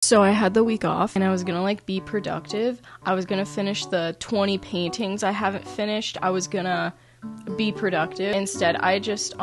So I had the week off and I was gonna like be productive. I was gonna finish the 20 paintings I haven't finished. I was gonna be productive. Instead, I just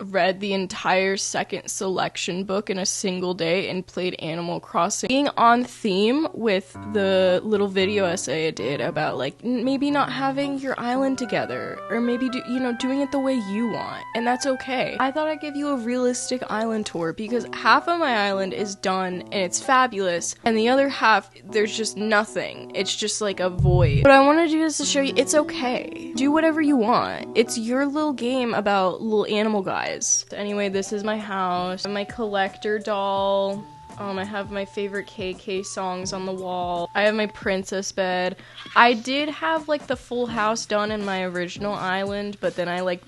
read the entire second selection book in a single day and played Animal Crossing. Being on theme with the little video essay I did about like maybe not having your island together or maybe doing it the way you want, and that's okay. I thought I'd give you a realistic island tour because half of my island is done and it's fabulous, and the other half there's just nothing. It's just like a void. What I want to do is to show you it's okay. Do whatever you want. It's your little game about little animal guys. Anyway, this is my house. My collector doll. I have my favorite KK songs on the wall. I have my princess bed. I did have like the full house done in my original island, but then I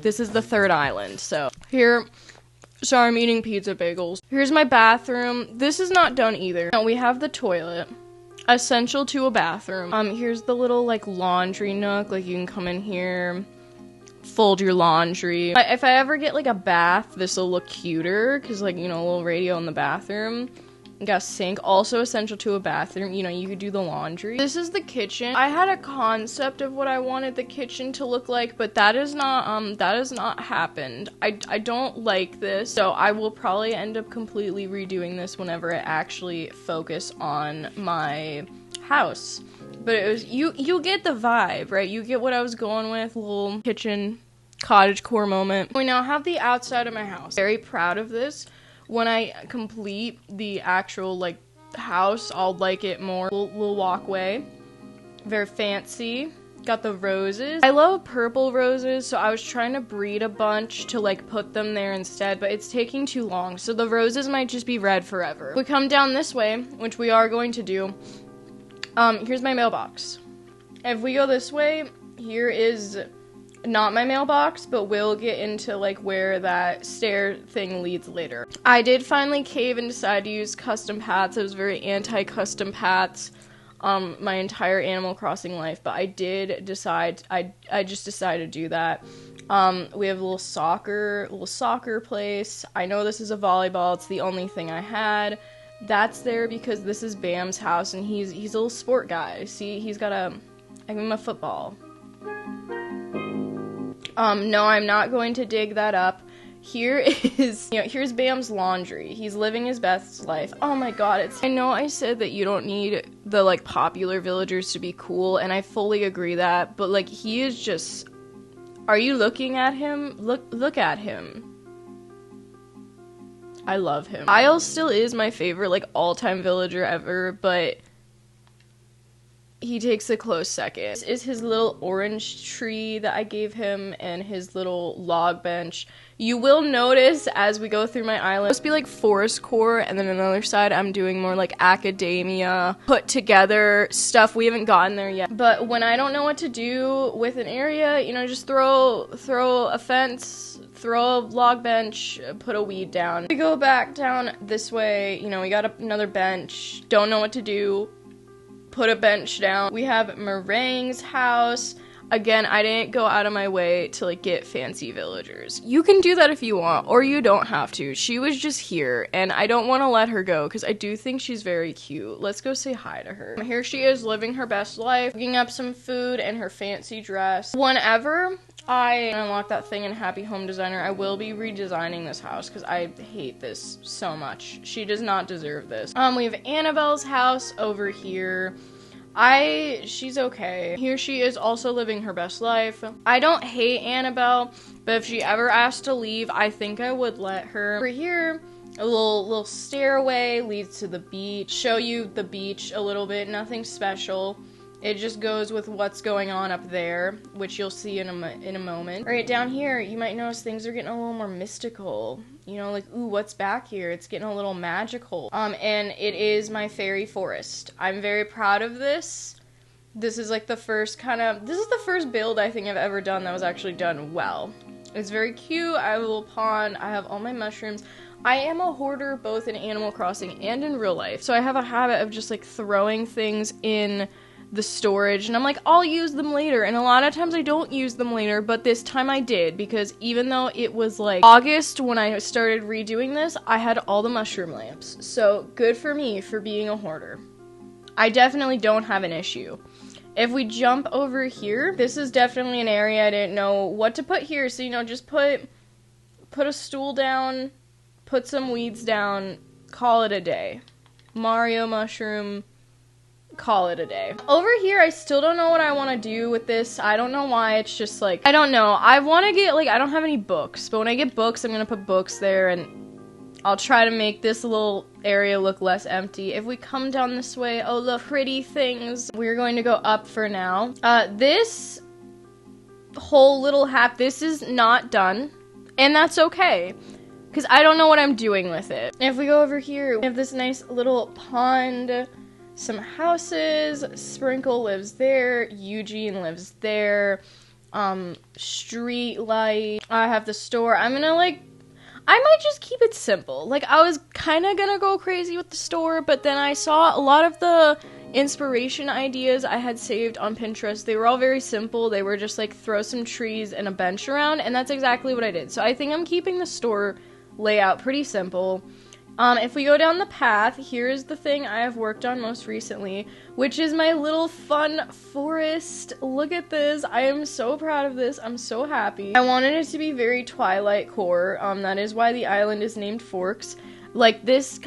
this is the third island. So here, sorry, I'm eating pizza bagels. Here's my bathroom. This is not done either. Now we have the toilet. Essential to a bathroom. Here's the little like laundry nook. Like you can come in here, fold your laundry. If I ever get like a bath, this will look cuter because like, a little radio in the bathroom. You got a sink, also essential to a bathroom. You could do the laundry. This is the kitchen. I had a concept of what I wanted the kitchen to look like, but that has not happened. I don't like this, so I will probably end up completely redoing this whenever I actually focus on my house. But it was, you get the vibe, right? You get what I was going with, little kitchen, cottagecore moment. We now have the outside of my house. Very proud of this. When I complete the actual, like, house, I'll like it more. Little walkway. Very fancy. Got the roses. I love purple roses, so I was trying to breed a bunch to, like, put them there instead, but it's taking too long, so the roses might just be red forever. If we come down this way, which we are going to do, here's my mailbox. If we go this way, here is not my mailbox, but we'll get into like where that stair thing leads later. I did finally cave and decide to use custom paths. I was very anti-custom paths my entire Animal Crossing life, but I did decide, I just decided to do that. We have a little soccer place. I know this is a volleyball, it's the only thing I had. That's there because this is Bam's house, and he's a little sport guy. See, I give him a football. No, I'm not going to dig that up. Here is, here's Bam's laundry. He's living his best life. Oh my god, I know I said that you don't need the, like, popular villagers to be cool, and I fully agree that, but, like, he is just, are you looking at him? Look at him. I love him. Isle still is my favorite, like, all-time villager ever, but he takes a close second. This is his little orange tree that I gave him and his little log bench. You will notice as we go through my island, it's supposed to be like forest core, and then on the other side I'm doing more like academia, put together stuff. We haven't gotten there yet. But when I don't know what to do with an area, just throw a fence, throw a log bench, put a weed down. We go back down this way, we got another bench, don't know what to do, put a bench down. We have Meringue's house. Again, I didn't go out of my way to, like, get fancy villagers. You can do that if you want, or you don't have to. She was just here, and I don't want to let her go, because I do think she's very cute. Let's go say hi to her. Here she is, living her best life, cooking up some food in her fancy dress. Whenever I unlock that thing in Happy Home Designer, I will be redesigning this house, because I hate this so much. She does not deserve this. We have Annabelle's house over here. She's okay. Here she is also living her best life. I don't hate Annabelle, but if she ever asked to leave, I think I would let her. Over here, a little stairway leads to the beach. Show you the beach a little bit, nothing special. It just goes with what's going on up there, which you'll see in a moment. Right down here, you might notice things are getting a little more mystical. Like, ooh, what's back here? It's getting a little magical. And it is my fairy forest. I'm very proud of this. This is like the first build I think I've ever done that was actually done well. It's very cute. I have a little pond. I have all my mushrooms. I am a hoarder both in Animal Crossing and in real life. So I have a habit of just like throwing things in the storage, and I'm like, I'll use them later, and a lot of times I don't use them later, but this time I did, because even though it was like August when I started redoing this, I had all the mushroom lamps, so good for me for being a hoarder. I definitely don't have an issue. If we jump over here, this is definitely an area I didn't know what to put here, so, you know, just put a stool down, put some weeds down, call it a day. Mario mushroom, call it a day. Over here, I still don't know what I want to do with this. I don't know why. It's just like, I don't know. I want to get, like, I don't have any books, but when I get books, I'm going to put books there, and I'll try to make this little area look less empty. If we come down this way, oh, look, pretty things. We're going to go up for now. This whole little half, this is not done, and that's okay, because I don't know what I'm doing with it. If we go over here, we have this nice little pond, some houses, Sprinkle lives there, Eugene lives there, street light, I have the store. I'm gonna, like, I might just keep it simple. Like, I was kind of gonna go crazy with the store, but then I saw a lot of the inspiration ideas I had saved on Pinterest. They were all very simple. They were just, like, throw some trees and a bench around, and that's exactly what I did. So I think I'm keeping the store layout pretty simple. If we go down the path, here's the thing I have worked on most recently, which is my little fun forest. Look at this. I am so proud of this. I'm so happy. I wanted it to be very Twilight core. That is why the island is named Forks. Like, this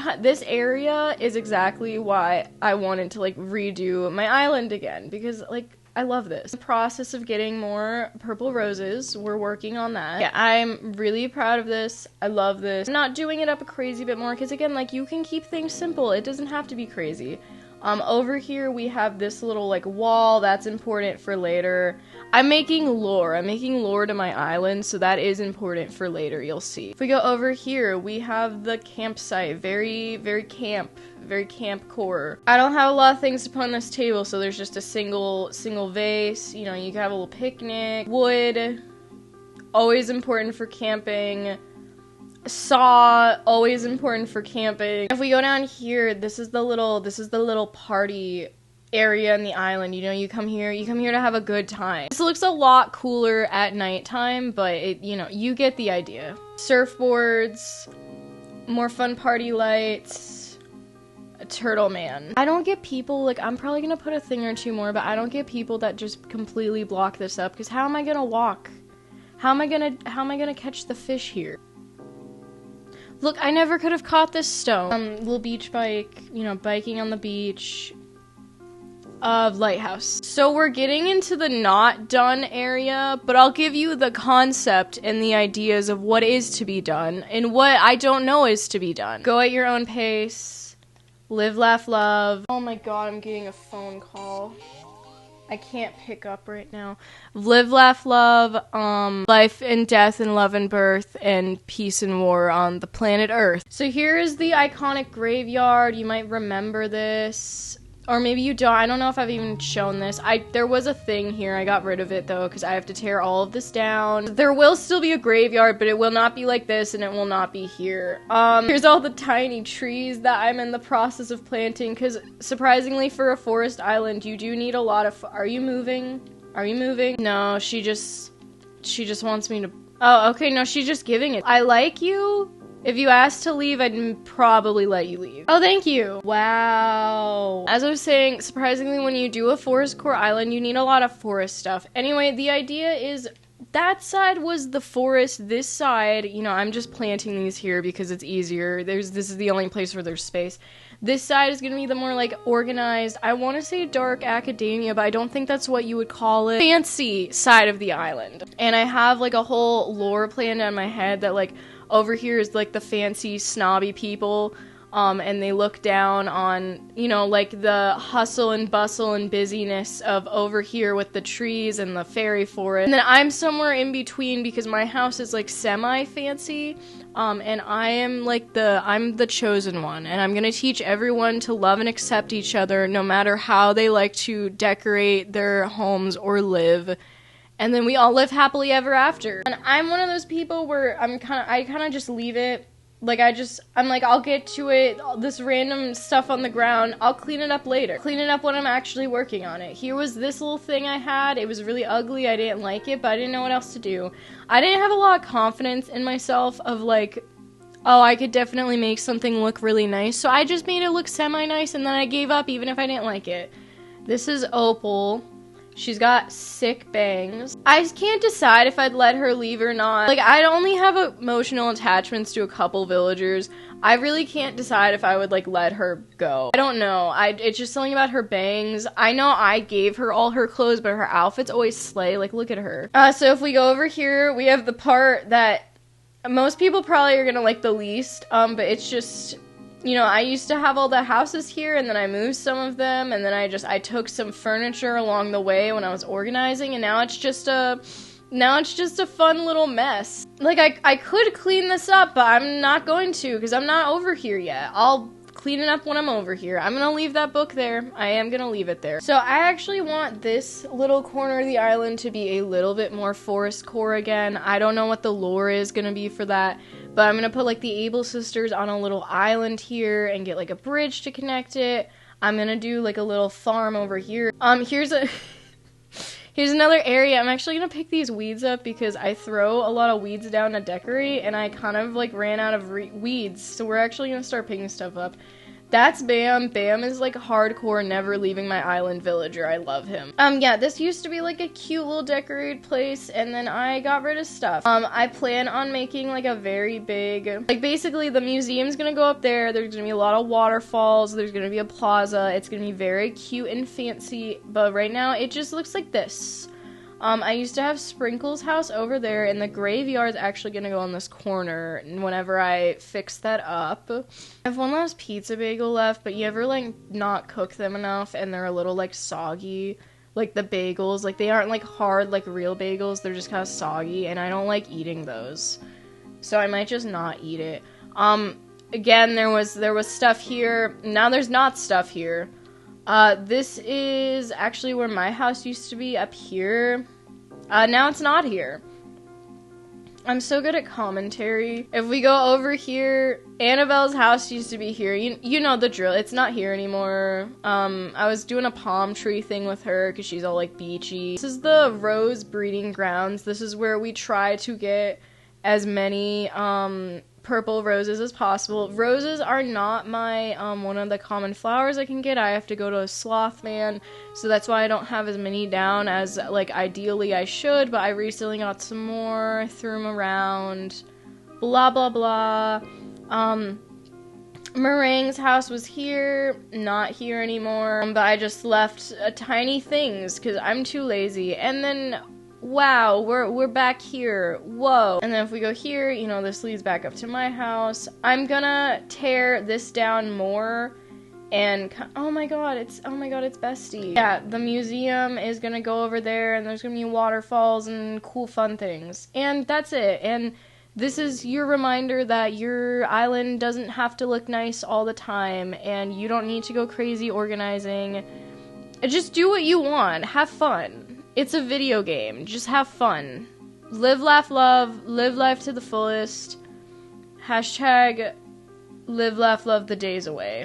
area is exactly why I wanted to, like, redo my island again, because, like, I love this. The process of getting more purple roses. We're working on that. Yeah, I'm really proud of this. I love this. I'm not doing it up a crazy bit more, because again, like, you can keep things simple. It doesn't have to be crazy. Over here we have this little, like, wall. That's important for later. I'm making lore. I'm making lore to my island, so that is important for later. You'll see. If we go over here, we have the campsite. Very, very camp core. I don't have a lot of things to put on this table, so there's just a single vase. You know, you can have a little picnic. Wood, always important for camping. Saw, always important for camping. If we go down here, this is the little party area in the island. You know, you come here to have a good time. This looks a lot cooler at nighttime, but it, you know, you get the idea. Surfboards, more fun party lights, a turtle man. I don't get people, like, I'm probably gonna put a thing or two more, but I don't get people that just completely block this up, because how am I gonna walk? How am I gonna catch the fish here? Look, I never could have caught this stone. Little beach bike, you know, biking on the beach. Lighthouse. So we're getting into the not done area, but I'll give you the concept and the ideas of what is to be done and what I don't know is to be done. Go at your own pace. Live, laugh, love. Oh my god, I'm getting a phone call. I can't pick up right now. Live, laugh, love, life and death and love and birth and peace and war on the planet Earth. So here is the iconic graveyard. You might remember this. Or maybe you don't. I don't know if I've even shown this. There was a thing here. I got rid of it, though, because I have to tear all of this down. There will still be a graveyard, but it will not be like this, and it will not be here. Here's all the tiny trees that I'm in the process of planting, because surprisingly for a forest island, you do need a lot of... Are you moving? Are you moving? No, she just wants me to... Oh, okay, no, she's just giving it. I like you. If you asked to leave, I'd probably let you leave. Oh, thank you. Wow. As I was saying, surprisingly, when you do a forest core island, you need a lot of forest stuff. Anyway, the idea is that side was the forest. This side, you know, I'm just planting these here because it's easier. This is the only place where there's space. This side is gonna be the more, like, organized, I want to say dark academia, but I don't think that's what you would call it, fancy side of the island. And I have, like, a whole lore planned on my head that, like, over here is, like, the fancy, snobby people, and they look down on, you know, like, the hustle and bustle and busyness of over here with the trees and the fairy forest. And then I'm somewhere in between because my house is, like, semi-fancy, and I'm the chosen one, and I'm gonna teach everyone to love and accept each other no matter how they like to decorate their homes or live. And then we all live happily ever after. And I'm one of those people where I kind of just leave it Like, I'm like, I'll get to it, this random stuff on the ground, I'll clean it up later. Clean it up when I'm actually working on it. Here was this little thing I had, it was really ugly, I didn't like it, but I didn't know what else to do. I didn't have a lot of confidence in myself of like, oh, I could definitely make something look really nice, so I just made it look semi-nice, and then I gave up even if I didn't like it. This is Opal. She's got sick bangs. I can't decide if I'd let her leave or not. Like, I only have emotional attachments to a couple villagers. I really can't decide if I would, like, let her go. I don't know. It's just something about her bangs. I know I gave her all her clothes, but her outfits always slay. Like, look at her. So if we go over here, we have the part that most people probably are gonna like the least, but it's just, you know, I used to have all the houses here, and then I moved some of them, and then I took some furniture along the way when I was organizing, and now it's just a fun little mess. Like, I could clean this up, but I'm not going to, because I'm not over here yet. I'll clean it up when I'm over here. I'm gonna leave that book there. I am gonna leave it there. So I actually want this little corner of the island to be a little bit more forest core again. I don't know what the lore is gonna be for that, but I'm gonna put like the Able sisters on a little island here and get like a bridge to connect it. I'm gonna do like a little farm over here. Here's another area. I'm actually gonna pick these weeds up because I throw a lot of weeds down to decorate, and I kind of like ran out of weeds, so we're actually gonna start picking stuff up. That's Bam. Bam is like hardcore, never leaving my island villager. I love him. Yeah, this used to be like a cute little decorated place, and then I got rid of stuff. I plan on making like a very big, like basically the museum's gonna go up there. There's gonna be a lot of waterfalls. There's gonna be a plaza. It's gonna be very cute and fancy, but right now it just looks like this. I used to have Sprinkle's house over there, and the graveyard's actually gonna go on this corner whenever I fix that up. I have one last pizza bagel left, but you ever, like, not cook them enough, and they're a little, like, soggy? Like, the bagels, like, they aren't, like, hard, like, real bagels, they're just kind of soggy, and I don't like eating those. So I might just not eat it. Again, there was stuff here. Now there's not stuff here. This is actually where my house used to be, up here. Now it's not here. I'm so good at commentary. If we go over here, Annabelle's house used to be here. You know the drill. It's not here anymore. I was doing a palm tree thing with her because she's all, like, beachy. This is the rose breeding grounds. This is where we try to get as many, purple roses as possible. Roses are not my, one of the common flowers I can get. I have to go to a sloth man, so that's why I don't have as many down as, like, ideally I should, but I recently got some more, threw them around, blah, blah, blah. Meringue's house was here, not here anymore, but I just left tiny things, because I'm too lazy, and then wow, we're back here. Whoa. And then if we go here, you know, this leads back up to my house. I'm gonna tear this down more and oh my god, it's Bestie. Yeah, the museum is gonna go over there, and there's gonna be waterfalls and cool fun things. And that's it. And this is your reminder that your island doesn't have to look nice all the time, and you don't need to go crazy organizing. Just do what you want. Have fun. It's a video game. Just have fun. Live, laugh, love. Live life to the fullest. Hashtag live, laugh, love the days away.